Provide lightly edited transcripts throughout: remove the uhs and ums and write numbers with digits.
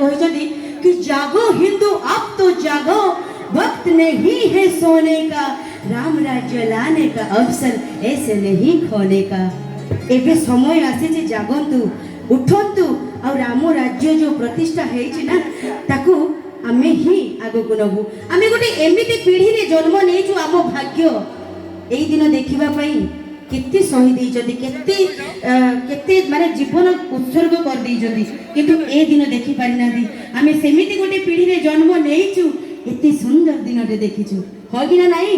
कहते कि जागो हिंदू अब तो जागो, वक्त नहीं है सोने का, राम राज्य लाने का अवसर ऐसे नहीं खोने का। एबे समय आसे जे जागंतु उठंतु और राम राज्य जो प्रतिष्ठा है ना ताकू आमे ही आगो को नबु। आमे गोटे एमिति पीढ़ी रे जन्म नै छु आम भाग्य एई दिन देखिबा पई केते शहीद होइजति केते माने जीवन उत्सर्ग कर देइजति किंतु ए दिन देखि पारि नादी। आमे सेमिति गोटे पीढ़ी रे जन्म नै छु एते सुंदर दिन रे देखि छु हो कि ना नाही।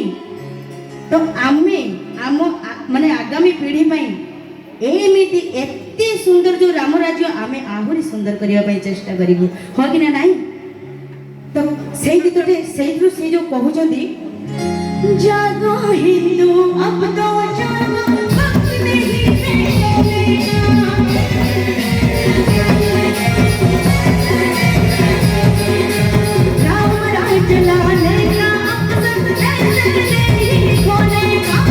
तो आमे आम माने आगामी पीढ़ी पई एमिति एते सुंदर जो राम राज्य आमे आहुरी सुंदर करिया पई चेष्टा करिबु हो कि ना नाही। तो सेई गीतटे सेइथु से जो कहउचंदी जागो हिंदू अब तो जागो वक्त नहीं है राम राज्य लाने का अवसर ऐसे नहीं खोने का।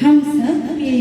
हम सबके